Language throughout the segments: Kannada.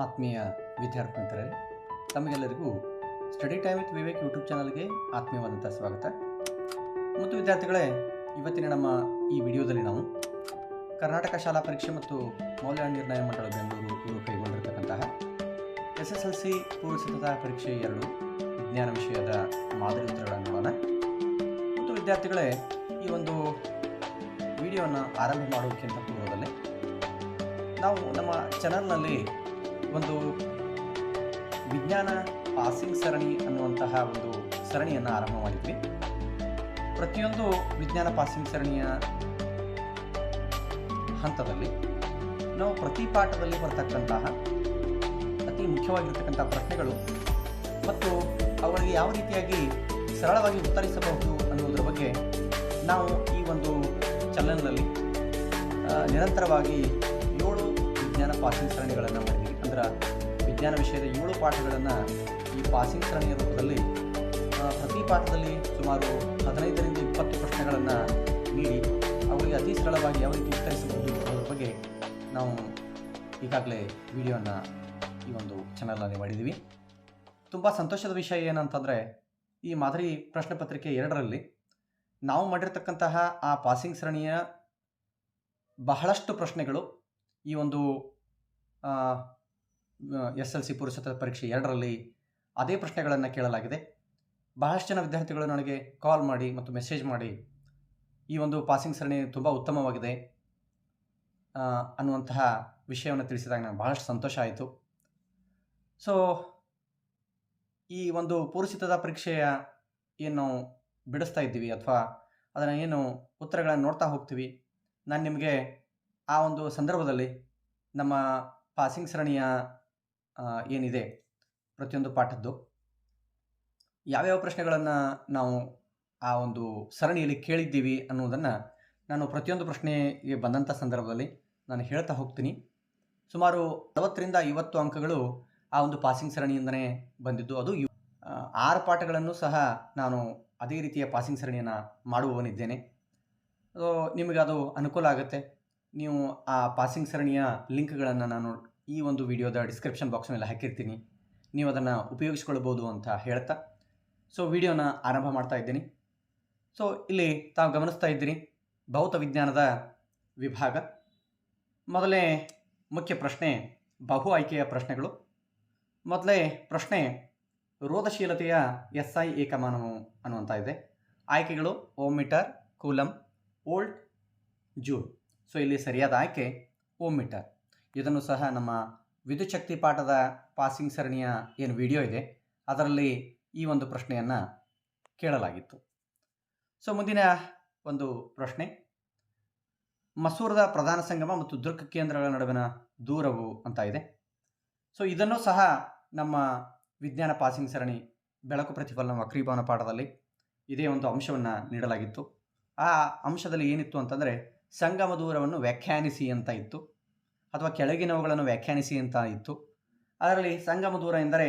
ಆತ್ಮೀಯ ವಿದ್ಯಾರ್ಥಿ ಮಿತ್ರರೇ, ತಮಗೆಲ್ಲರಿಗೂ study time with Vivek YouTube ಚಾನಲ್ಗೆ ಆತ್ಮೀಯವಾದಂಥ ಸ್ವಾಗತ. ಮತ್ತು ವಿದ್ಯಾರ್ಥಿಗಳೇ, ಇವತ್ತಿನ ನಮ್ಮ ಈ ವಿಡಿಯೋದಲ್ಲಿ ನಾವು ಕರ್ನಾಟಕ ಶಾಲಾ ಪರೀಕ್ಷೆ ಮತ್ತು ಮೌಲ್ಯ ನಿರ್ಣಯ ಮಂಡಳ ಬೆಂಗಳೂರು ಇವರು ಕೈಗೊಂಡಿರತಕ್ಕಂತಹ SSLC ಪೂರ್ವ ಸಿದ್ಧತಾ ಪರೀಕ್ಷೆ 2 ವಿಜ್ಞಾನ ವಿಷಯದ ಮಾದರಿ ಉತ್ತರಗಳನ್ನು ನೋಡೋಣ. ಮತ್ತು ವಿದ್ಯಾರ್ಥಿಗಳೇ, ಈ ಒಂದು ವಿಡಿಯೋವನ್ನು ಆರಂಭ ಮಾಡೋದಕ್ಕಿಂತ ಪೂರ್ವದಲ್ಲಿ ನಾವು ನಮ್ಮ ಚಾನಲ್ನಲ್ಲಿ ಒಂದು ವಿಜ್ಞಾನ ಪಾಸಿಂಗ್ ಸರಣಿ ಅನ್ನುವಂತಹ ಒಂದು ಸರಣಿಯನ್ನು ಆರಂಭ ಮಾಡಿದ್ವಿ. ಪ್ರತಿಯೊಂದು ವಿಜ್ಞಾನ ಪಾಸಿಂಗ್ ಸರಣಿಯ ಹಂತದಲ್ಲಿ ನಾವು ಪ್ರತಿ ಪಾಠದಲ್ಲಿ ಬರ್ತಕ್ಕಂತಹ ಅತಿ ಮುಖ್ಯವಾಗಿರ್ತಕ್ಕಂಥ ಪ್ರಶ್ನೆಗಳು ಮತ್ತು ಅವುಗಳಿಗೆ ಯಾವ ರೀತಿಯಾಗಿ ಸರಳವಾಗಿ ಉತ್ತರಿಸಬಹುದು ಅನ್ನೋದ್ರ ಬಗ್ಗೆ ನಾವು ಈ ಒಂದು ಚಾನಲ್ನಲ್ಲಿ ನಿರಂತರವಾಗಿ 7 ವಿಜ್ಞಾನ ಪಾಸಿಂಗ್ ಸರಣಿಗಳನ್ನು ಮಾಡಿದ್ದೀವಿ. ಅಂದ್ರೆ ವಿಜ್ಞಾನ ವಿಷಯದ 7 ಪಾಠಗಳನ್ನು ಈ ಪಾಸಿಂಗ್ ಸರಣಿಯ ರೂಪದಲ್ಲಿ ಪ್ರತಿ ಪಾಠದಲ್ಲಿ ಸುಮಾರು 15ರಿಂದ 20 ಪ್ರಶ್ನೆಗಳನ್ನು ನೀಡಿ ಅವುಗಳಿಗೆ ಅತಿ ಸರಳವಾಗಿ ಯಾವ ರೀತಿ ಉತ್ತರಿಸಬಹುದು ಅನ್ನೋದ್ರ ಬಗ್ಗೆ ನಾವು ಈಗಾಗಲೇ ವಿಡಿಯೋನ ಈ ಒಂದು ಚಾನಲ್ನಲ್ಲಿ ಮಾಡಿದ್ದೀವಿ. ತುಂಬ ಸಂತೋಷದ ವಿಷಯ ಏನಂತಂದರೆ, ಈ ಮಾದರಿ ಪ್ರಶ್ನೆ ಪತ್ರಿಕೆ 2ರಲ್ಲಿ ನಾವು ಮಾಡಿರ್ತಕ್ಕಂತಹ ಆ ಪಾಸಿಂಗ್ ಸರಣಿಯ ಬಹಳಷ್ಟು ಪ್ರಶ್ನೆಗಳು ಈ ಒಂದು SLC ಪೂರ್ವ ಸಿದ್ಧತಾ ಪರೀಕ್ಷೆ 2ರಲ್ಲಿ ಅದೇ ಪ್ರಶ್ನೆಗಳನ್ನು ಕೇಳಲಾಗಿದೆ. ಬಹಳಷ್ಟು ಜನ ವಿದ್ಯಾರ್ಥಿಗಳು ನನಗೆ ಕಾಲ್ ಮಾಡಿ ಮತ್ತು ಮೆಸೇಜ್ ಮಾಡಿ ಈ ಒಂದು ಪಾಸಿಂಗ್ ಸರಣಿ ತುಂಬ ಉತ್ತಮವಾಗಿದೆ ಅನ್ನುವಂತಹ ವಿಷಯವನ್ನು ತಿಳಿಸಿದಾಗ ನನಗೆ ಬಹಳಷ್ಟು ಸಂತೋಷ ಆಯಿತು. ಸೊ ಈ ಒಂದು ಪೂರ್ವ ಸಿದ್ಧತಾ ಪರೀಕ್ಷೆಯ ಏನು ಬಿಡಿಸ್ತಾ ಇದ್ದೀವಿ ಅಥವಾ ಅದನ್ನು ಏನು ಉತ್ತರಗಳನ್ನು ನೋಡ್ತಾ ಹೋಗ್ತೀವಿ, ನಾನು ನಿಮಗೆ ಆ ಒಂದು ಸಂದರ್ಭದಲ್ಲಿ ನಮ್ಮ ಪಾಸಿಂಗ್ ಸರಣಿಯ ಏನಿದೆ ಪ್ರತಿಯೊಂದು ಪಾಠದ್ದು ಯಾವ್ಯಾವ ಪ್ರಶ್ನೆಗಳನ್ನು ನಾವು ಆ ಒಂದು ಸರಣಿಯಲ್ಲಿ ಕೇಳಿದ್ದೀವಿ ಅನ್ನೋದನ್ನು ನಾನು ಪ್ರತಿಯೊಂದು ಪ್ರಶ್ನೆಗೆ ಬಂದಂಥ ಸಂದರ್ಭದಲ್ಲಿ ನಾನು ಹೇಳ್ತಾ ಹೋಗ್ತೀನಿ. ಸುಮಾರು 40ರಿಂದ 50 ಅಂಕಗಳು ಆ ಒಂದು ಪಾಸಿಂಗ್ ಸರಣಿಯಿಂದನೇ ಬಂದಿದ್ದು. ಅದು 6 ಪಾಠಗಳನ್ನು ಸಹ ನಾನು ಅದೇ ರೀತಿಯ ಪಾಸಿಂಗ್ ಸರಣಿಯನ್ನು ಮಾಡುವವನಿದ್ದೇನೆ. ನಿಮಗೆ ಅದು ಅನುಕೂಲ ಆಗುತ್ತೆ. ನೀವು ಆ ಪಾಸಿಂಗ್ ಸರಣಿಯ ಲಿಂಕ್ಗಳನ್ನು ನಾನು ಈ ಒಂದು ವಿಡಿಯೋದ ಡಿಸ್ಕ್ರಿಪ್ಷನ್ ಬಾಕ್ಸ್ನಲ್ಲಿ ಹಾಕಿರ್ತೀನಿ, ನೀವು ಅದನ್ನು ಉಪಯೋಗಿಸ್ಕೊಳ್ಬೋದು ಅಂತ ಹೇಳ್ತಾ ಸೊ ವಿಡಿಯೋನ ಆರಂಭ ಮಾಡ್ತಾ ಇದ್ದೀನಿ. ಸೊ ಇಲ್ಲಿ ತಾವು ಗಮನಿಸ್ತಾ ಇದ್ದೀರಿ, ಭೌತ ವಿಜ್ಞಾನದ ವಿಭಾಗ. ಮೊದಲೇ ಮುಖ್ಯ ಪ್ರಶ್ನೆ ಬಹು ಆಯ್ಕೆಯ ಪ್ರಶ್ನೆಗಳು. ಮೊದಲೇ ಪ್ರಶ್ನೆ ರೋಧಶೀಲತೆಯ SI ಏಕಮಾನವು ಅನ್ನುವಂಥ ಇದೆ. ಆಯ್ಕೆಗಳು ಓಮ್ ಮೀಟರ್, ಕೂಲಮ್, ವೋಲ್ಟ್, ಜೂಲ್. ಸೊ ಇಲ್ಲಿ ಸರಿಯಾದ ಆಯ್ಕೆ ಓಮ್ ಮೀಟರ್. ಇದನ್ನು ಸಹ ನಮ್ಮ ವಿದ್ಯುತ್ ಶಕ್ತಿ ಪಾಠದ ಪಾಸಿಂಗ್ ಸರಣಿಯ ಏನು ವಿಡಿಯೋ ಇದೆ ಅದರಲ್ಲಿ ಈ ಒಂದು ಪ್ರಶ್ನೆಯನ್ನು ಕೇಳಲಾಗಿತ್ತು. ಸೊ ಮುಂದಿನ ಒಂದು ಪ್ರಶ್ನೆ ಮಸೂರದ ಪ್ರಧಾನ ಸಂಗಮ ಮತ್ತು ದೃಕ್ ಕೇಂದ್ರಗಳ ನಡುವಿನ ದೂರವು ಅಂತ ಇದೆ. ಸೊ ಇದನ್ನು ಸಹ ನಮ್ಮ ವಿಜ್ಞಾನ ಪಾಸಿಂಗ್ ಸರಣಿ ಬೆಳಕು ಪ್ರತಿಫಲನ ವಕ್ರೀಭವನ ಪಾಠದಲ್ಲಿ ಇದೇ ಒಂದು ಅಂಶವನ್ನು ನೀಡಲಾಗಿತ್ತು. ಆ ಅಂಶದಲ್ಲಿ ಏನಿತ್ತು ಅಂತಂದರೆ ಸಂಗಮ ದೂರವನ್ನು ವ್ಯಾಖ್ಯಾನಿಸಿ ಅಂತ ಇತ್ತು, ಅಥವಾ ಕೆಳಗಿನವುಗಳನ್ನು ವ್ಯಾಖ್ಯಾನಿಸಿ ಅಂತ ಇತ್ತು. ಅದರಲ್ಲಿ ಸಂಗಮ ದೂರ ಎಂದರೆ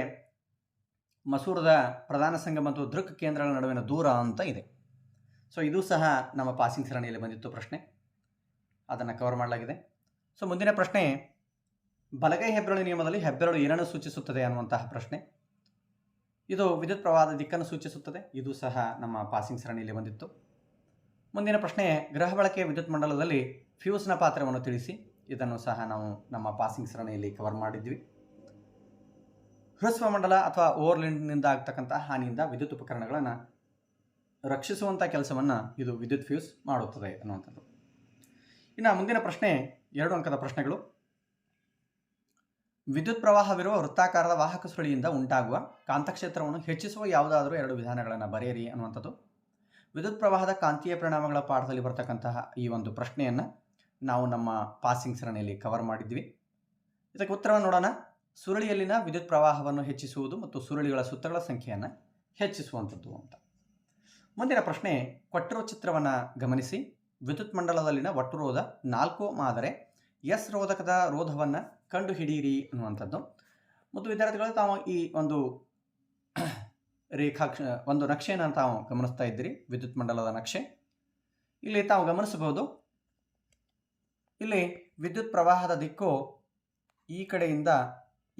ಮಸೂರದ ಪ್ರಧಾನ ಸಂಗಮ ಮತ್ತು ದೃಕ್ ಕೇಂದ್ರಗಳ ನಡುವಿನ ದೂರ ಅಂತ ಇದೆ. ಸೊ ಇದು ಸಹ ನಮ್ಮ ಪಾಸಿಂಗ್ ಸರಣಿಯಲ್ಲಿ ಬಂದಿತ್ತು ಪ್ರಶ್ನೆ, ಅದನ್ನು ಕವರ್ ಮಾಡಲಾಗಿದೆ. ಸೊ ಮುಂದಿನ ಪ್ರಶ್ನೆ ಬಲಗೈ ಹೆಬ್ಬೆರಳು ನಿಯಮದಲ್ಲಿ ಹೆಬ್ಬೆರಳು ಏನನ್ನು ಸೂಚಿಸುತ್ತದೆ ಅನ್ನುವಂತಹ ಪ್ರಶ್ನೆ. ಇದು ವಿದ್ಯುತ್ ಪ್ರವಾಹದ ದಿಕ್ಕನ್ನು ಸೂಚಿಸುತ್ತದೆ. ಇದು ಸಹ ನಮ್ಮ ಪಾಸಿಂಗ್ ಸರಣಿಯಲ್ಲಿ ಬಂದಿತ್ತು. ಮುಂದಿನ ಪ್ರಶ್ನೆ ಗೃಹ ಬಳಕೆಯ ವಿದ್ಯುತ್ ಮಂಡಲದಲ್ಲಿ ಫ್ಯೂಸ್ನ ಪಾತ್ರವನ್ನು ತಿಳಿಸಿ. ಇದನ್ನು ಸಹ ನಾವು ನಮ್ಮ ಪಾಸಿಂಗ್ ಸರಣಿಯಲ್ಲಿ ಕವರ್ ಮಾಡಿದ್ವಿ. ಹ್ರಸ್ವ ಮಂಡಲ ಅಥವಾ ಓವರ್ಲಿಂಡ್ನಿಂದ ಆಗ್ತಕ್ಕಂಥ ಹಾನಿಯಿಂದ ವಿದ್ಯುತ್ ಉಪಕರಣಗಳನ್ನು ರಕ್ಷಿಸುವಂಥ ಕೆಲಸವನ್ನು ಇದು ವಿದ್ಯುತ್ ಫ್ಯೂಸ್ ಮಾಡುತ್ತದೆ ಅನ್ನುವಂಥದ್ದು. ಇನ್ನು ಮುಂದಿನ ಪ್ರಶ್ನೆ 2 ಅಂಕದ ಪ್ರಶ್ನೆಗಳು. ವಿದ್ಯುತ್ ಪ್ರವಾಹವಿರುವ ವೃತ್ತಾಕಾರದ ವಾಹಕ ಸುರುಳಿಯಿಂದ ಉಂಟಾಗುವ ಕಾಂತಕ್ಷೇತ್ರವನ್ನು ಹೆಚ್ಚಿಸುವ ಯಾವುದಾದರೂ 2 ವಿಧಾನಗಳನ್ನು ಬರೆಯಿರಿ ಅನ್ನುವಂಥದ್ದು. ವಿದ್ಯುತ್ ಪ್ರವಾಹದ ಕಾಂತೀಯ ಪರಿಣಾಮಗಳ ಪಾಠದಲ್ಲಿ ಬರ್ತಕ್ಕಂತಹ ಈ ಒಂದು ಪ್ರಶ್ನೆಯನ್ನು ನಾವು ನಮ್ಮ ಪಾಸಿಂಗ್ ಸರಣಿಯಲ್ಲಿ ಕವರ್ ಮಾಡಿದ್ವಿ. ಇದಕ್ಕೆ ಉತ್ತರವನ್ನು ನೋಡೋಣ. ಸುರುಳಿಯಲ್ಲಿನ ವಿದ್ಯುತ್ ಪ್ರವಾಹವನ್ನು ಹೆಚ್ಚಿಸುವುದು ಮತ್ತು ಸುರುಳಿಗಳ ಸುತ್ತಗಳ ಸಂಖ್ಯೆಯನ್ನು ಹೆಚ್ಚಿಸುವಂಥದ್ದು ಅಂತ. ಮುಂದಿನ ಪ್ರಶ್ನೆ ಕೊಟ್ಟಿರುವ ಚಿತ್ರವನ್ನು ಗಮನಿಸಿ. ವಿದ್ಯುತ್ ಮಂಡಲದಲ್ಲಿನ ಒಟ್ಟು ರೋಧ 4 ಆದರೆ S ರೋಧಕದ ರೋಧವನ್ನು ಕಂಡುಹಿಡಿಯಿರಿ ಅನ್ನುವಂಥದ್ದು. ಮತ್ತು ವಿದ್ಯಾರ್ಥಿಗಳು ತಾವು ಈ ಒಂದು ಒಂದು ನಕ್ಷೆಯನ್ನು ತಾವು ಗಮನಿಸ್ತಾ ಇದ್ದೀರಿ, ವಿದ್ಯುತ್ ಮಂಡಲದ ನಕ್ಷೆ. ಇಲ್ಲಿ ತಾವು ಗಮನಿಸಬಹುದು, ಇಲ್ಲಿ ವಿದ್ಯುತ್ ಪ್ರವಾಹದ ದಿಕ್ಕು ಈ ಕಡೆಯಿಂದ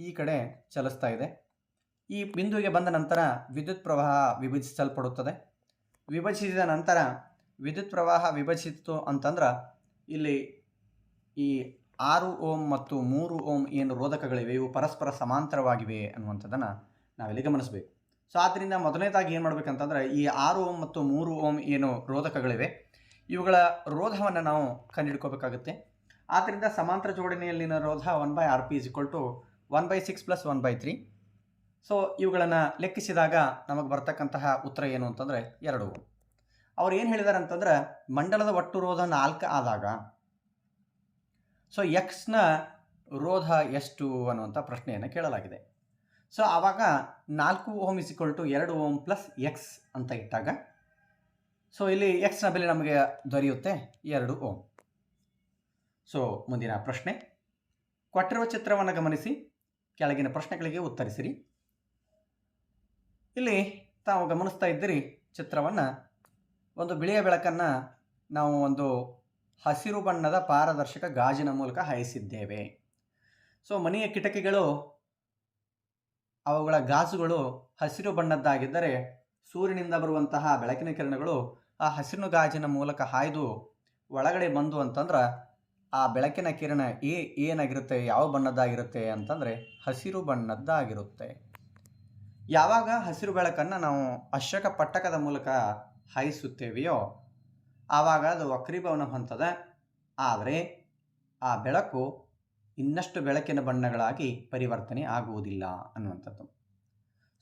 ಈ ಕಡೆ ಚಲಿಸ್ತಾ ಇದೆ. ಈ ಬಿಂದುವಿಗೆ ಬಂದ ನಂತರ ವಿದ್ಯುತ್ ಪ್ರವಾಹ ವಿಭಜಿಸಲ್ಪಡುತ್ತದೆ. ವಿಭಜಿಸಿದ ನಂತರ ವಿದ್ಯುತ್ ಪ್ರವಾಹ ವಿಭಜಿಸಿತು ಅಂತಂದ್ರೆ ಇಲ್ಲಿ ಈ 6 ಓಮ್ ಮತ್ತು 3 ಓಮ್ ಏನು ರೋಧಕಗಳಿವೆ ಇವು ಪರಸ್ಪರ ಸಮಾಂತರವಾಗಿವೆ ಅನ್ನುವಂಥದ್ದನ್ನು ನಾವಿಲ್ಲಿ ಗಮನಿಸಬೇಕು. ಸೊ ಆದ್ದರಿಂದ ಮೊದಲನೇದಾಗಿ ಏನು ಮಾಡಬೇಕಂತಂದ್ರೆ ಈ 6 ಓಮ್ ಮತ್ತು 3 ಓಮ್ ಏನು ರೋಧಕಗಳಿವೆ ಇವುಗಳ ರೋಧವನ್ನು ನಾವು ಕಂಡುಹಿಡ್ಕೋಬೇಕಾಗುತ್ತೆ. ಆದ್ದರಿಂದ ಸಮಾಂತರ ಜೋಡಣೆಯಲ್ಲಿನ ರೋಧ 1/Rp = 1/6 + 1/3. ಸೊ ಇವುಗಳನ್ನು ಲೆಕ್ಕಿಸಿದಾಗ ನಮಗೆ ಬರ್ತಕ್ಕಂತಹ ಉತ್ತರ ಏನು ಅಂತಂದರೆ 2 ಓಮ್. ಅವ್ರು ಏನು ಹೇಳಿದ್ದಾರೆ ಅಂತಂದ್ರೆ ಮಂಡಲದ ಒಟ್ಟು ರೋಧ 4 ಆದಾಗ ಸೊ ಎಕ್ಸ್ನ ರೋಧ ಎಷ್ಟು ಅನ್ನುವಂಥ ಪ್ರಶ್ನೆಯನ್ನು ಕೇಳಲಾಗಿದೆ. ಸೊ ಆವಾಗ 4 ಓಮ್ = 2 ಓಮ್ ಪ್ಲಸ್ ಎಕ್ಸ್ ಅಂತ ಇಟ್ಟಾಗ ಸೊ ಇಲ್ಲಿ ಎಕ್ಸ್ನ ಬೆಲೆ ನಮಗೆ ದೊರೆಯುತ್ತೆ 2 ಓಮ್. ಸೊ ಮುಂದಿನ ಪ್ರಶ್ನೆ, ಕೊಟ್ಟಿರುವ ಚಿತ್ರವನ್ನು ಗಮನಿಸಿ ಕೆಳಗಿನ ಪ್ರಶ್ನೆಗಳಿಗೆ ಉತ್ತರಿಸಿರಿ. ಇಲ್ಲಿ ತಾವು ಗಮನಿಸ್ತಾ ಇದ್ದೀರಿ ಚಿತ್ರವನ್ನು, ಒಂದು ಬಿಳಿಯ ಬೆಳಕನ್ನು ನಾವು ಒಂದು ಹಸಿರು ಬಣ್ಣದ ಪಾರದರ್ಶಕ ಗಾಜಿನ ಮೂಲಕ ಹಾಯಿಸಿದ್ದೇವೆ. ಸೊ ಮನೆಯ ಕಿಟಕಿಗಳು ಅವುಗಳ ಗಾಜುಗಳು ಹಸಿರು ಬಣ್ಣದ್ದಾಗಿದ್ದರೆ ಸೂರ್ಯನಿಂದ ಬರುವಂತಹ ಬೆಳಕಿನ ಕಿರಣಗಳು ಆ ಹಸಿರು ಗಾಜಿನ ಮೂಲಕ ಹಾಯ್ದು ಒಳಗಡೆ ಬಂದು ಅಂತಂದ್ರೆ ಆ ಬೆಳಕಿನ ಕಿರಣ ಏನಾಗಿರುತ್ತೆ, ಯಾವ ಬಣ್ಣದ್ದಾಗಿರುತ್ತೆ ಅಂತಂದರೆ ಹಸಿರು ಬಣ್ಣದ್ದಾಗಿರುತ್ತೆ. ಯಾವಾಗ ಹಸಿರು ಬೆಳಕನ್ನು ನಾವು ಅಶ್ರಕ ಪಟ್ಟಕದ ಮೂಲಕ ಹಾಯಿಸುತ್ತೇವೆಯೋ ಆವಾಗ ಅದು ವಕ್ರೀಭವನ ಹೊಂದದ, ಆದರೆ ಆ ಬೆಳಕು ಇನ್ನಷ್ಟು ಬೆಳಕಿನ ಬಣ್ಣಗಳಾಗಿ ಪರಿವರ್ತನೆ ಆಗುವುದಿಲ್ಲ ಅನ್ನುವಂಥದ್ದು.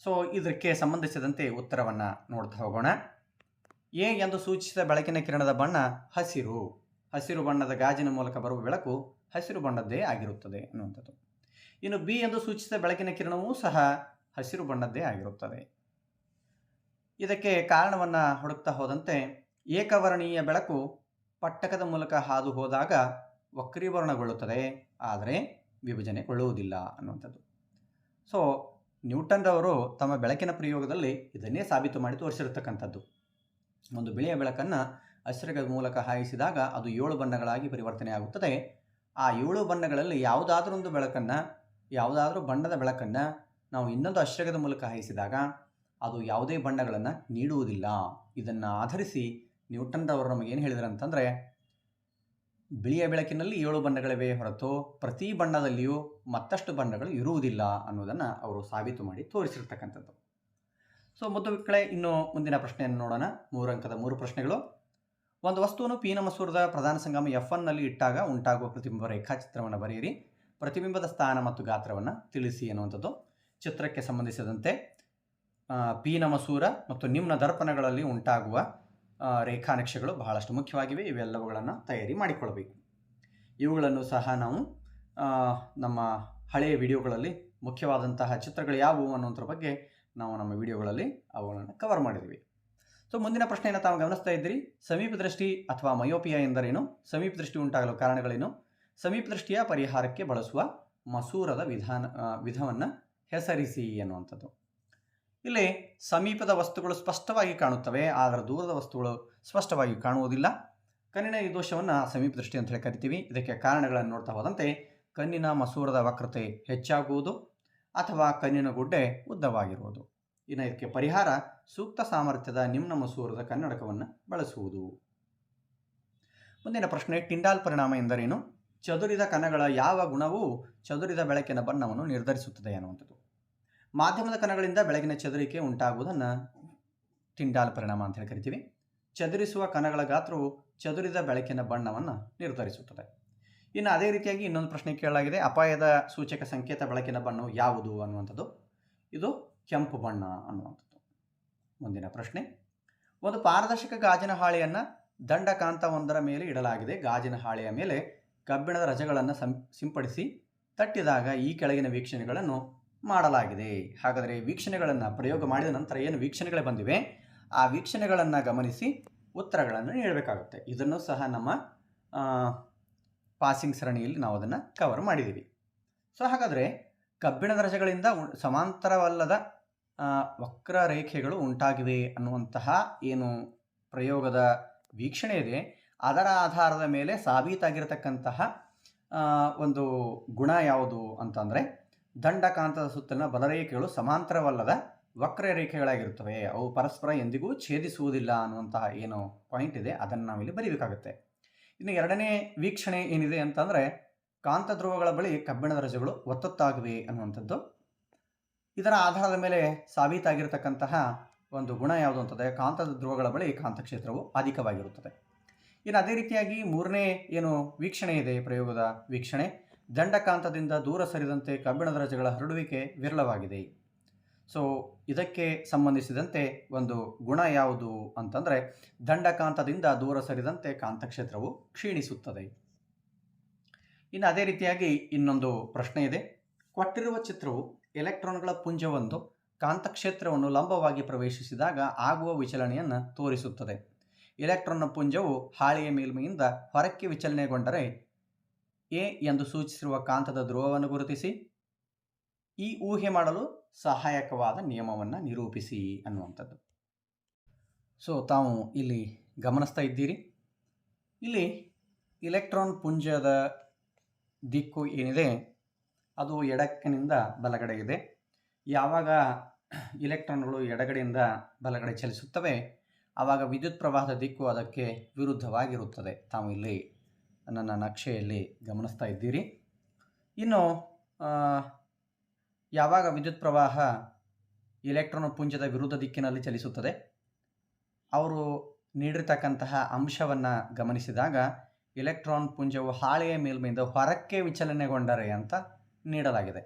ಸೊ ಇದಕ್ಕೆ ಸಂಬಂಧಿಸಿದಂತೆ ಉತ್ತರವನ್ನು ನೋಡ್ತಾ ಹೋಗೋಣ. ಎ ಎಂದು ಸೂಚಿಸಿದ ಬೆಳಕಿನ ಕಿರಣದ ಬಣ್ಣ ಹಸಿರು. ಹಸಿರು ಬಣ್ಣದ ಗಾಜಿನ ಮೂಲಕ ಬರುವ ಬೆಳಕು ಹಸಿರು ಬಣ್ಣದ್ದೇ ಆಗಿರುತ್ತದೆ ಅನ್ನುವಂಥದ್ದು. ಇನ್ನು ಬಿ ಎಂದು ಸೂಚಿಸಿದ ಬೆಳಕಿನ ಕಿರಣವೂ ಸಹ ಹಸಿರು ಬಣ್ಣದ್ದೇ ಆಗಿರುತ್ತದೆ. ಇದಕ್ಕೆ ಕಾರಣವನ್ನು ಹುಡುಕ್ತಾ ಹೋದಂತೆ ಏಕವರ್ಣೀಯ ಬೆಳಕು ಪಟ್ಟಕದ ಮೂಲಕ ಹಾದು ಹೋದಾಗ ವಕ್ರೀಭವನಗೊಳ್ಳುತ್ತದೆ, ಆದರೆ ವಿಭಜನೆಗೊಳ್ಳುವುದಿಲ್ಲ ಅನ್ನುವಂಥದ್ದು. ಸೊ ನ್ಯೂಟನ್ರವರು ತಮ್ಮ ಬೆಳಕಿನ ಪ್ರಯೋಗದಲ್ಲಿ ಇದನ್ನೇ ಸಾಬೀತು ಮಾಡಿ ತೋರಿಸಿರ್ತಕ್ಕಂಥದ್ದು. ಒಂದು ಬಿಳಿಯ ಬೆಳಕನ್ನು ಅಶ್ರಕದ ಮೂಲಕ ಹಾಯಿಸಿದಾಗ ಅದು 7 ಬಣ್ಣಗಳಾಗಿ ಪರಿವರ್ತನೆ ಆಗುತ್ತದೆ. ಆ 7 ಬಣ್ಣಗಳಲ್ಲಿ ಯಾವುದಾದ್ರೂ ಬಣ್ಣದ ಬೆಳಕನ್ನು ನಾವು ಇನ್ನೊಂದು ಅಶ್ರಕದ ಮೂಲಕ ಹಾಯಿಸಿದಾಗ ಅದು ಯಾವುದೇ ಬಣ್ಣಗಳನ್ನು ನೀಡುವುದಿಲ್ಲ. ಇದನ್ನು ಆಧರಿಸಿ ನ್ಯೂಟನ್ರವರು ನಮಗೇನು ಹೇಳಿದರು ಅಂತಂದರೆ ಬಿಳಿಯ ಬೆಳಕಿನಲ್ಲಿ 7 ಬಣ್ಣಗಳಿವೆ ಹೊರತು ಪ್ರತಿ ಬಣ್ಣದಲ್ಲಿಯೂ ಮತ್ತಷ್ಟು ಬಣ್ಣಗಳು ಇರುವುದಿಲ್ಲ ಅನ್ನೋದನ್ನು ಅವರು ಸಾಬೀತು ಮಾಡಿ ತೋರಿಸಿರ್ತಕ್ಕಂಥದ್ದು. ಸೊ ಮುದ್ದುಮಕ್ಕಳೇ, ಇನ್ನು ಮುಂದಿನ ಪ್ರಶ್ನೆಯನ್ನು ನೋಡೋಣ. 3 ಅಂಕದ 3 ಪ್ರಶ್ನೆಗಳು. ಒಂದು ವಸ್ತುವನ್ನು ಪೀನ ಮಸೂರದ ಪ್ರಧಾನ ಸಂಗಮ F1ನಲ್ಲಿ ಇಟ್ಟಾಗ ಉಂಟಾಗುವ ಪ್ರತಿಬಿಂಬ ರೇಖಾಚಿತ್ರವನ್ನು ಬರೆಯಿರಿ. ಪ್ರತಿಬಿಂಬದ ಸ್ಥಾನ ಮತ್ತು ಗಾತ್ರವನ್ನು ತಿಳಿಸಿ ಅನ್ನುವಂಥದ್ದು. ಚಿತ್ರಕ್ಕೆ ಸಂಬಂಧಿಸಿದಂತೆ ಪೀನ ಮಸೂರ ಮತ್ತು ನಿಮ್ನ ದರ್ಪಣಗಳಲ್ಲಿ ಉಂಟಾಗುವ ರೇಖಾನಕ್ಷೆಗಳು ಬಹಳಷ್ಟು ಮುಖ್ಯವಾಗಿವೆ. ಇವೆಲ್ಲವುಗಳನ್ನು ತಯಾರಿ ಮಾಡಿಕೊಳ್ಳಬೇಕು. ಇವುಗಳನ್ನು ಸಹ ನಾವು ನಮ್ಮ ಹಳೆಯ ವಿಡಿಯೋಗಳಲ್ಲಿ ಮುಖ್ಯವಾದಂತಹ ಚಿತ್ರಗಳು ಯಾವುವು ಅನ್ನೋದ್ರ ಬಗ್ಗೆ ನಾವು ನಮ್ಮ ವಿಡಿಯೋಗಳಲ್ಲಿ ಅವುಗಳನ್ನು ಕವರ್ ಮಾಡಿದ್ದೀವಿ. ಸೊ ಮುಂದಿನ ಪ್ರಶ್ನೆಯನ್ನು ತಾವು ಗಮನಿಸ್ತಾ ಇದ್ದೀರಿ. ಸಮೀಪ ದೃಷ್ಟಿ ಅಥವಾ ಮಯೋಪಿಯಾ ಎಂದರೇನು? ಸಮೀಪ ದೃಷ್ಟಿ ಉಂಟಾಗಲು ಕಾರಣಗಳೇನು? ಸಮೀಪ ದೃಷ್ಟಿಯ ಪರಿಹಾರಕ್ಕೆ ಬಳಸುವ ಮಸೂರದ ವಿಧವನ್ನು ಹೆಸರಿಸಿ ಅನ್ನುವಂಥದ್ದು. ಇಲ್ಲಿ ಸಮೀಪದ ವಸ್ತುಗಳು ಸ್ಪಷ್ಟವಾಗಿ ಕಾಣುತ್ತವೆ, ಆದರೆ ದೂರದ ವಸ್ತುಗಳು ಸ್ಪಷ್ಟವಾಗಿ ಕಾಣುವುದಿಲ್ಲ. ಕಣ್ಣಿನ ಈ ದೋಷವನ್ನು ಸಮೀಪ ದೃಷ್ಟಿ ಅಂತ ಹೇಳಿ ಕರಿತೀವಿ. ಇದಕ್ಕೆ ಕಾರಣಗಳನ್ನು ನೋಡ್ತಾ ಹೋದಂತೆ ಕಣ್ಣಿನ ಮಸೂರದ ವಕ್ರತೆ ಹೆಚ್ಚಾಗುವುದು ಅಥವಾ ಕಣ್ಣಿನ ಗುಡ್ಡೆ ಉದ್ದವಾಗಿರುವುದು. ಇನ್ನು ಇದಕ್ಕೆ ಪರಿಹಾರ ಸೂಕ್ತ ಸಾಮರ್ಥ್ಯದ ನಿಮ್ನ ಮಸೂರದ ಕನ್ನಡಕವನ್ನು ಬಳಸುವುದು. ಮುಂದಿನ ಪ್ರಶ್ನೆ, ಟಿಂಡಾಲ್ ಪರಿಣಾಮ ಎಂದರೇನು? ಚದುರಿದ ಕಣಗಳ ಯಾವ ಗುಣವು ಚದುರಿದ ಬೆಳಕಿನ ಬಣ್ಣವನ್ನು ನಿರ್ಧರಿಸುತ್ತದೆ ಅನ್ನುವಂಥದ್ದು. ಮಾಧ್ಯಮದ ಕಣಗಳಿಂದ ಬೆಳಕಿನ ಚದುರಿಕೆ ಉಂಟಾಗುವುದನ್ನು ಟಿಂಡಾಲ್ ಪರಿಣಾಮ ಅಂತ ಹೇಳಿ ಕರಿತೀವಿ. ಚದುರಿಸುವ ಕಣಗಳ ಗಾತ್ರವು ಚದುರಿದ ಬೆಳಕಿನ ಬಣ್ಣವನ್ನು ನಿರ್ಧರಿಸುತ್ತದೆ. ಇನ್ನು ಅದೇ ರೀತಿಯಾಗಿ ಇನ್ನೊಂದು ಪ್ರಶ್ನೆ ಕೇಳಲಾಗಿದೆ. ಅಪಾಯದ ಸೂಚಕ ಸಂಕೇತ ಬೆಳಕಿನ ಬಣ್ಣವು ಯಾವುದು ಅನ್ನುವಂಥದ್ದು. ಇದು ಕೆಂಪು ಬಣ್ಣ ಅನ್ನುವಂಥದ್ದು. ಮುಂದಿನ ಪ್ರಶ್ನೆ, ಒಂದು ಪಾರದರ್ಶಕ ಗಾಜಿನ ಹಾಳೆಯನ್ನು ದಂಡಕಾಂತವೊಂದರ ಮೇಲೆ ಇಡಲಾಗಿದೆ. ಗಾಜಿನ ಹಾಳೆಯ ಮೇಲೆ ಕಬ್ಬಿಣದ ರಜಗಳನ್ನು ಸಿಂಪಡಿಸಿ ತಟ್ಟಿದಾಗ ಈ ಕೆಳಗಿನ ವೀಕ್ಷಣೆಗಳನ್ನು ಮಾಡಲಾಗಿದೆ. ಹಾಗಾದರೆ ವೀಕ್ಷಣೆಗಳನ್ನು ಪ್ರಯೋಗ ಮಾಡಿದ ನಂತರ ಏನು ವೀಕ್ಷಣೆಗಳೇ ಬಂದಿವೆ ಆ ವೀಕ್ಷಣೆಗಳನ್ನು ಗಮನಿಸಿ ಉತ್ತರಗಳನ್ನು ನೀಡಬೇಕಾಗುತ್ತೆ. ಇದನ್ನು ಸಹ ನಮ್ಮ ಪಾಸಿಂಗ್ ಸರಣಿಯಲ್ಲಿ ನಾವು ಅದನ್ನು ಕವರ್ ಮಾಡಿದ್ದೀವಿ. ಸೊ ಹಾಗಾದರೆ ಕಬ್ಬಿಣದ ರಜಗಳಿಂದ ಸಮಾಂತರವಲ್ಲದ ವಕ್ರರೇಖೆಗಳು ಉಂಟಾಗಿವೆ ಅನ್ನುವಂತಹ ಏನು ಪ್ರಯೋಗದ ವೀಕ್ಷಣೆ ಇದೆ ಅದರ ಆಧಾರದ ಮೇಲೆ ಸಾಬೀತಾಗಿರತಕ್ಕಂತಹ ಒಂದು ಗುಣ ಯಾವುದು ಅಂತಂದರೆ ದಂಡಕಾಂತದ ಸುತ್ತಲಿನ ಬಲರೇಖೆಗಳು ಸಮಾಂತರವಲ್ಲದ ವಕ್ರರೇಖೆಗಳಾಗಿರುತ್ತವೆ. ಅವು ಪರಸ್ಪರ ಎಂದಿಗೂ ಛೇದಿಸುವುದಿಲ್ಲ ಅನ್ನುವಂತಹ ಏನು ಪಾಯಿಂಟ್ ಇದೆ ಅದನ್ನು ನಾವಿಲ್ಲಿ ಬರೀಬೇಕಾಗುತ್ತೆ. ಇನ್ನು ಎರಡನೇ ವೀಕ್ಷಣೆ ಏನಿದೆ ಅಂತಂದರೆ, ಕಾಂತ ಧ್ರುವಗಳ ಬಳಿ ಕಬ್ಬಿಣದ ರಜೆಗಳು ಒತ್ತೊತ್ತಾಗಿವೆ ಅನ್ನುವಂಥದ್ದು. ಇದರ ಆಧಾರದ ಮೇಲೆ ಸಾಬೀತಾಗಿರತಕ್ಕಂತಹ ಒಂದು ಗುಣ ಯಾವುದು ಅಂತಂದರೆ, ಕಾಂತದ ಧ್ರುವಗಳ ಬಳಿ ಕಾಂತಕ್ಷೇತ್ರವು ಅಧಿಕವಾಗಿರುತ್ತದೆ. ಇನ್ನು ಅದೇ ರೀತಿಯಾಗಿ ಮೂರನೇ ಏನು ವೀಕ್ಷಣೆ ಇದೆ, ಪ್ರಯೋಗದ ವೀಕ್ಷಣೆ, ದಂಡಕಾಂತದಿಂದ ದೂರ ಸರಿದಂತೆ ಕಬ್ಬಿಣದ ರಜೆಗಳ ಹರಡುವಿಕೆ ವಿರಳವಾಗಿದೆ. ಸೊ ಇದಕ್ಕೆ ಸಂಬಂಧಿಸಿದಂತೆ ಒಂದು ಗುಣ ಯಾವುದು ಅಂತಂದರೆ, ದಂಡಕಾಂತದಿಂದ ದೂರ ಸರಿದಂತೆ ಕಾಂತಕ್ಷೇತ್ರವು ಕ್ಷೀಣಿಸುತ್ತದೆ. ಇನ್ನು ಅದೇ ರೀತಿಯಾಗಿ ಇನ್ನೊಂದು ಪ್ರಶ್ನೆ ಇದೆ. ಕೊಟ್ಟಿರುವ ಚಿತ್ರವು ಎಲೆಕ್ಟ್ರಾನ್ಗಳ ಪುಂಜವೊಂದು ಕಾಂತಕ್ಷೇತ್ರವನ್ನು ಲಂಬವಾಗಿ ಪ್ರವೇಶಿಸಿದಾಗ ಆಗುವ ವಿಚಲನೆಯನ್ನು ತೋರಿಸುತ್ತದೆ. ಎಲೆಕ್ಟ್ರಾನ್ನ ಪುಂಜವು ಹಾಳೆಯ ಮೇಲ್ಮೈಯಿಂದ ಹೊರಕ್ಕೆ ವಿಚಲನೆಗೊಂಡರೆ ಎ ಎಂದು ಸೂಚಿಸಿರುವ ಕಾಂತದ ಧ್ರುವವನ್ನು ಗುರುತಿಸಿ ಈ ಊಹೆ ಮಾಡಲು ಸಹಾಯಕವಾದ ನಿಯಮವನ್ನು ನಿರೂಪಿಸಿ ಅನ್ನುವಂಥದ್ದು. ಸೊ ತಾವು ಇಲ್ಲಿ ಗಮನಿಸ್ತಾ ಇದ್ದೀರಿ, ಇಲ್ಲಿ ಇಲೆಕ್ಟ್ರಾನ್ ಪುಂಜದ ದಿಕ್ಕು ಏನಿದೆ ಅದು ಎಡಕ್ಕಿನಿಂದ ಬಲಗಡೆ ಇದೆ. ಯಾವಾಗ ಇಲೆಕ್ಟ್ರಾನ್ಗಳು ಎಡಗಡೆಯಿಂದ ಬಲಗಡೆ ಚಲಿಸುತ್ತವೆ ಆವಾಗ ವಿದ್ಯುತ್ ಪ್ರವಾಹದ ದಿಕ್ಕು ಅದಕ್ಕೆ ವಿರುದ್ಧವಾಗಿರುತ್ತದೆ. ತಾವು ಇಲ್ಲಿ ನನ್ನ ನಕ್ಷೆಯಲ್ಲಿ ಗಮನಿಸ್ತಾ ಇದ್ದೀರಿ. ಇನ್ನು ಯಾವಾಗ ವಿದ್ಯುತ್ ಪ್ರವಾಹ ಇಲೆಕ್ಟ್ರಾನ್ ಪುಂಜದ ವಿರುದ್ಧ ದಿಕ್ಕಿನಲ್ಲಿ ಚಲಿಸುತ್ತದೆ, ಅವರು ನೀಡಿರ್ತಕ್ಕಂತಹ ಅಂಶವನ್ನು ಗಮನಿಸಿದಾಗ ಇಲೆಕ್ಟ್ರಾನ್ ಪುಂಜವು ಹಾಳೆಯ ಮೇಲ್ಮೈಯಿಂದ ಹೊರಕ್ಕೆ ವಿಚಲನೆಗೊಂಡರೆ ಅಂತ ನೀಡಲಾಗಿದೆ.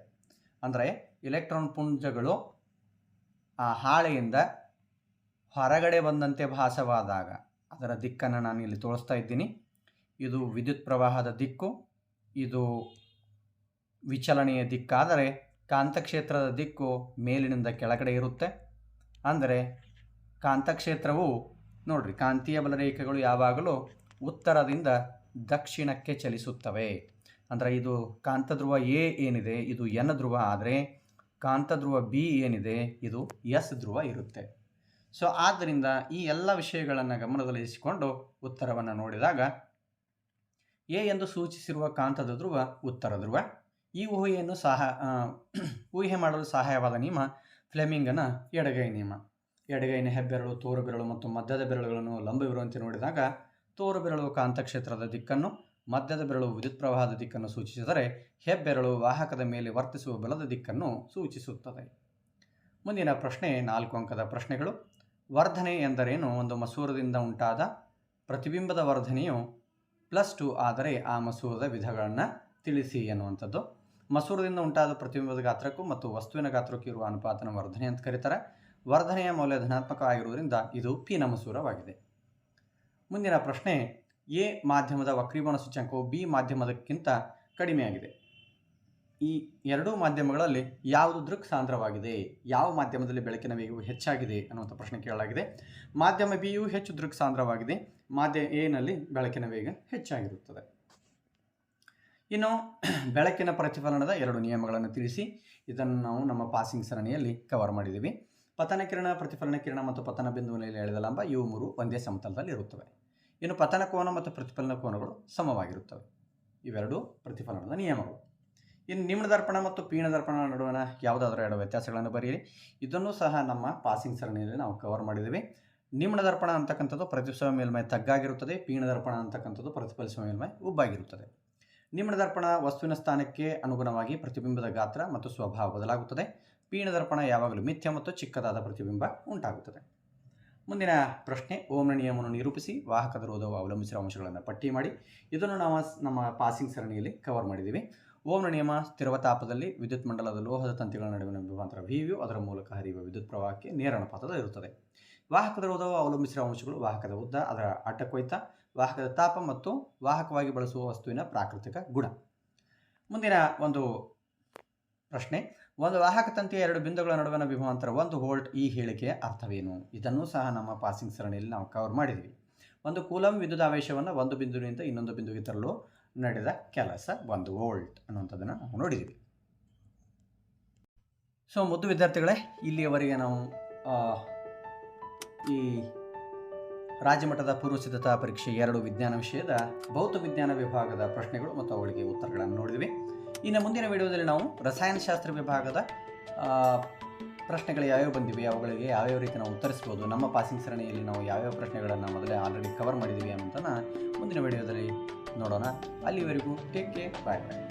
ಅಂದರೆ ಇಲೆಕ್ಟ್ರಾನ್ ಪುಂಜಗಳು ಆ ಹಾಳೆಯಿಂದ ಹೊರಗಡೆ ಬಂದಂತೆ ಭಾಸವಾದಾಗ ಅದರ ದಿಕ್ಕನ್ನು ನಾನು ಇಲ್ಲಿ ತೋರಿಸ್ತಾ ಇದ್ದೀನಿ. ಇದು ವಿದ್ಯುತ್ ಪ್ರವಾಹದ ದಿಕ್ಕು, ಇದು ವಿಚಲನೆಯ ದಿಕ್ಕಾದರೆ ಕಾಂತಕ್ಷೇತ್ರದ ದಿಕ್ಕು ಮೇಲಿನಿಂದ ಕೆಳಗಡೆ ಇರುತ್ತೆ. ಅಂದರೆ ಕಾಂತಕ್ಷೇತ್ರವು ನೋಡ್ರಿ, ಕಾಂತೀಯ ಬಲರೇಖೆಗಳು ಯಾವಾಗಲೂ ಉತ್ತರದಿಂದ ದಕ್ಷಿಣಕ್ಕೆ ಚಲಿಸುತ್ತವೆ. ಅಂದರೆ ಇದು ಕಾಂತಧ್ರುವ ಎ ಏನಿದೆ ಇದು ಎನ್ ಧ್ರುವ ಆದರೆ ಕಾಂತಧ್ರುವ ಬಿ ಏನಿದೆ ಇದು ಎಸ್ ಧ್ರುವ ಇರುತ್ತೆ. ಸೊ ಆದ್ದರಿಂದ ಈ ಎಲ್ಲ ವಿಷಯಗಳನ್ನು ಗಮನದಲ್ಲಿರಿಸಿಕೊಂಡು ಉತ್ತರವನ್ನು ನೋಡಿದಾಗ ಎ ಎಂದು ಸೂಚಿಸಿರುವ ಕಾಂತದ ಧ್ರುವ ಉತ್ತರ ಧ್ರುವ. ಈ ಊಹೆಯನ್ನು ಊಹೆ ಮಾಡಲು ಸಹಾಯವಾದ ನಿಯಮ ಫ್ಲೆಮಿಂಗನ ಎಡಗೈ ನಿಯಮ. ಎಡಗೈನ ಹೆಬ್ಬೆರಳು, ತೋರು ಬೆರಳು ಮತ್ತು ಮಧ್ಯದ ಬೆರಳುಗಳನ್ನು ಲಂಬವಿರುವಂತೆ ನೋಡಿದಾಗ ತೋರು ಬೆರಳು ಕಾಂತಕ್ಷೇತ್ರದ ದಿಕ್ಕನ್ನು, ಮಧ್ಯದ ಬೆರಳು ವಿದ್ಯುತ್ ಪ್ರವಾಹದ ದಿಕ್ಕನ್ನು ಸೂಚಿಸಿದರೆ ಹೆಬ್ಬೆರಳು ವಾಹಕದ ಮೇಲೆ ವರ್ತಿಸುವ ಬಲದ ದಿಕ್ಕನ್ನು ಸೂಚಿಸುತ್ತದೆ. ಮುಂದಿನ ಪ್ರಶ್ನೆ 4 ಅಂಕದ ಪ್ರಶ್ನೆಗಳು. ವರ್ಧನೆ ಎಂದರೇನು? ಒಂದು ಮಸೂರದಿಂದ ಉಂಟಾದ ಪ್ರತಿಬಿಂಬದ ವರ್ಧನೆಯು +2 ಆದರೆ ಆ ಮಸೂರದ ವಿಧಗಳನ್ನು ತಿಳಿಸಿ ಎನ್ನುವಂಥದ್ದು. ಮಸೂರದಿಂದ ಉಂಟಾದ ಪ್ರತಿಬಿಂಬದ ಗಾತ್ರಕ್ಕೂ ಮತ್ತು ವಸ್ತುವಿನ ಗಾತ್ರಕ್ಕೂ ಇರುವ ಅನುಪಾತನ ವರ್ಧನೆ ಅಂತ ಕರೀತಾರೆ. ವರ್ಧನೆಯ ಮೌಲ್ಯ ಧನಾತ್ಮಕ ಆಗಿರುವುದರಿಂದ ಇದು ಪಿನ ಮಸೂರವಾಗಿದೆ. ಮುಂದಿನ ಪ್ರಶ್ನೆ, ಎ ಮಾಧ್ಯಮದ ವಕ್ರೀಭವನ ಸೂಚ್ಯಂಕವು ಬಿ ಮಾಧ್ಯಮದಕ್ಕಿಂತ ಕಡಿಮೆಯಾಗಿದೆ. ಈ ಎರಡೂ ಮಾಧ್ಯಮಗಳಲ್ಲಿ ಯಾವುದು ದೃಕ್ ಸಾಂದ್ರವಾಗಿದೆ? ಯಾವ ಮಾಧ್ಯಮದಲ್ಲಿ ಬೆಳಕಿನ ವೇಗವು ಹೆಚ್ಚಾಗಿದೆ ಅನ್ನುವಂಥ ಪ್ರಶ್ನೆ ಕೇಳಲಾಗಿದೆ. ಮಾಧ್ಯಮ ಬಿಯು ಹೆಚ್ಚು ದೃಕ್ ಸಾಂದ್ರವಾಗಿದೆ, ಮಾಧ್ಯಮ ಎನಲ್ಲಿ ಬೆಳಕಿನ ವೇಗ ಹೆಚ್ಚಾಗಿರುತ್ತದೆ. ಇನ್ನು ಬೆಳಕಿನ ಪ್ರತಿಫಲನದ 2 ನಿಯಮಗಳನ್ನು ತಿಳಿಸಿ. ಇದನ್ನು ನಾವು ನಮ್ಮ ಪಾಸಿಂಗ್ ಸರಣಿಯಲ್ಲಿ ಕವರ್ ಮಾಡಿದ್ದೀವಿ. ಪತನ ಕಿರಣ, ಪ್ರತಿಫಲನ ಕಿರಣ ಮತ್ತು ಪತನ ಬಿಂದುವಿನಲ್ಲಿ ಎಳೆದ ಲಂಬ ಇವು 3 ಒಂದೇ ಸಮತಲದಲ್ಲಿ ಇರುತ್ತವೆ. ಇನ್ನು ಪತನ ಕೋನ ಮತ್ತು ಪ್ರತಿಫಲನ ಕೋನಗಳು ಸಮವಾಗಿರುತ್ತವೆ. ಇವೆರಡು ಪ್ರತಿಫಲನದ ನಿಯಮಗಳು. ಇನ್ನು ನಿಮ್ನ ದರ್ಪಣ ಮತ್ತು ಪೀಣ ದರ್ಪಣ ನಡುವಣ ಯಾವುದಾದ್ರೂ 2 ವ್ಯತ್ಯಾಸಗಳನ್ನು ಬರೆಯಿರಿ. ಇದನ್ನು ಸಹ ನಮ್ಮ ಪಾಸಿಂಗ್ ಸರಣಿಯಲ್ಲಿ ನಾವು ಕವರ್ ಮಾಡಿದ್ದೀವಿ. ನಿಮ್ನ ದರ್ಪಣ ಅಂತಕ್ಕಂಥದ್ದು ಪ್ರತಿಫಲಿಸುವ ಮೇಲ್ಮೈ ತಗ್ಗಾಗಿರುತ್ತದೆ, ಪೀಣ ದರ್ಪಣ ಅಂತಕ್ಕಂಥದ್ದು ಪ್ರತಿಫಲಿಸುವ ಮೇಲ್ಮೈ ಉಬ್ಬಾಗಿರುತ್ತದೆ. ನಿಮ್ನ ದರ್ಪಣ ವಸ್ತುವಿನ ಸ್ಥಾನಕ್ಕೆ ಅನುಗುಣವಾಗಿ ಪ್ರತಿಬಿಂಬದ ಗಾತ್ರ ಮತ್ತು ಸ್ವಭಾವ ಬದಲಾಗುತ್ತದೆ. ಪೀಣ ದರ್ಪಣ ಯಾವಾಗಲೂ ಮಿಥ್ಯ ಮತ್ತು ಚಿಕ್ಕದಾದ ಪ್ರತಿಬಿಂಬ ಉಂಟಾಗುತ್ತದೆ. ಮುಂದಿನ ಪ್ರಶ್ನೆ, ಓಮ್ನ ನಿಯಮವನ್ನು ನಿರೂಪಿಸಿ. ವಾಹಕದ ರೋಧವು ಅವಲಂಬಿಸಿರುವ ಅಂಶಗಳನ್ನು ಪಟ್ಟಿ ಮಾಡಿ. ಇದನ್ನು ನಾವು ನಮ್ಮ ಪಾಸಿಂಗ್ ಸರಣಿಯಲ್ಲಿ ಕವರ್ ಮಾಡಿದ್ದೀವಿ. ಓಮ್ನ ನಿಯಮ ಸ್ಥಿರವ ತಾಪದಲ್ಲಿ ವಿದ್ಯುತ್ ಮಂಡಲದ ಲೋಹದ ತಂತಿಗಳ ನಡುವಿನ ವಿಭವಾಂತರ ವಿಯು ಅದರ ಮೂಲಕ ಹರಿಯುವ ವಿದ್ಯುತ್ ಪ್ರವಾಹಕ್ಕೆ ನೇರ ಅನುಪಾತದಲ್ಲಿರುತ್ತದೆ. ವಾಹಕದ ರೋಧವು ಅವಲಂಬಿಸಿರುವ ಅಂಶಗಳು ವಾಹಕದ ಉದ್ದ, ಅದರ ಅಡ್ಡಕೊಯ್ತ, ವಾಹಕದ ತಾಪ ಮತ್ತು ವಾಹಕವಾಗಿ ಬಳಸುವ ವಸ್ತುವಿನ ಪ್ರಾಕೃತಿಕ ಗುಣ. ಮುಂದಿನ ಒಂದು ಪ್ರಶ್ನೆ, ಒಂದು ವಾಹಕ ತಂತಿಯ 2 ಬಿಂದುಗಳ ನಡುವಿನ ವಿಭವಾಂತರ 1 ವೋಲ್ಟ್. ಈ ಹೇಳಿಕೆಯ ಅರ್ಥವೇನು? ಇದನ್ನು ಸಹ ನಮ್ಮ ಪಾಸಿಂಗ್ ಸರಣಿಯಲ್ಲಿ ನಾವು ಕವರ್ ಮಾಡಿದ್ವಿ. ಒಂದು ಕೂಲಂ ವಿದ್ಯುದಾವೇಶವನ್ನು ಒಂದು ಬಿಂದುವಿನಿಂದ ಇನ್ನೊಂದು ಬಿಂದುವಿಗೆ ತರಲು ನಡೆದ ಕೆಲಸ 1 ವೋಲ್ಟ್ ಅನ್ನುವಂಥದ್ದನ್ನು ನಾವು ನೋಡಿದ್ದೀವಿ. ಸೊ ಮುದ್ದು ವಿದ್ಯಾರ್ಥಿಗಳೇ, ಇಲ್ಲಿಯವರೆಗೆ ನಾವು ಈ ರಾಜ್ಯಮಟ್ಟದ ಪೂರ್ವ ಸಿದ್ಧತಾ ಪರೀಕ್ಷೆ 2 ವಿಜ್ಞಾನ ವಿಷಯದ ಭೌತ ವಿಜ್ಞಾನ ವಿಭಾಗದ ಪ್ರಶ್ನೆಗಳು ಮತ್ತು ಅವುಗಳಿಗೆ ಉತ್ತರಗಳನ್ನು ನೋಡಿದ್ವಿ. ಇನ್ನು ಮುಂದಿನ ವಿಡಿಯೋದಲ್ಲಿ ನಾವು ರಸಾಯನಶಾಸ್ತ್ರ ವಿಭಾಗದ ಪ್ರಶ್ನೆಗಳು ಯಾವ್ಯಾವ ಬಂದಿವೆ, ಅವುಗಳಿಗೆ ಯಾವ್ಯಾವ ರೀತಿ ನಾವು ಉತ್ತರಿಸ್ಬೋದು, ನಮ್ಮ ಪಾಸಿಂಗ್ ಸರಣಿಯಲ್ಲಿ ನಾವು ಯಾವ್ಯಾವ ಪ್ರಶ್ನೆಗಳನ್ನು ಮೊದಲೇ ಆಲ್ರೆಡಿ ಕವರ್ ಮಾಡಿದ್ದೀವಿ ಅನ್ನೋದನ್ನು ಮುಂದಿನ ವಿಡಿಯೋದಲ್ಲಿ ನೋಡೋಣ. ಅಲ್ಲಿವರೆಗೂ ಟೇಕ್ ಕೇರ್, ಬಾಯ್ ಬಾಯ್.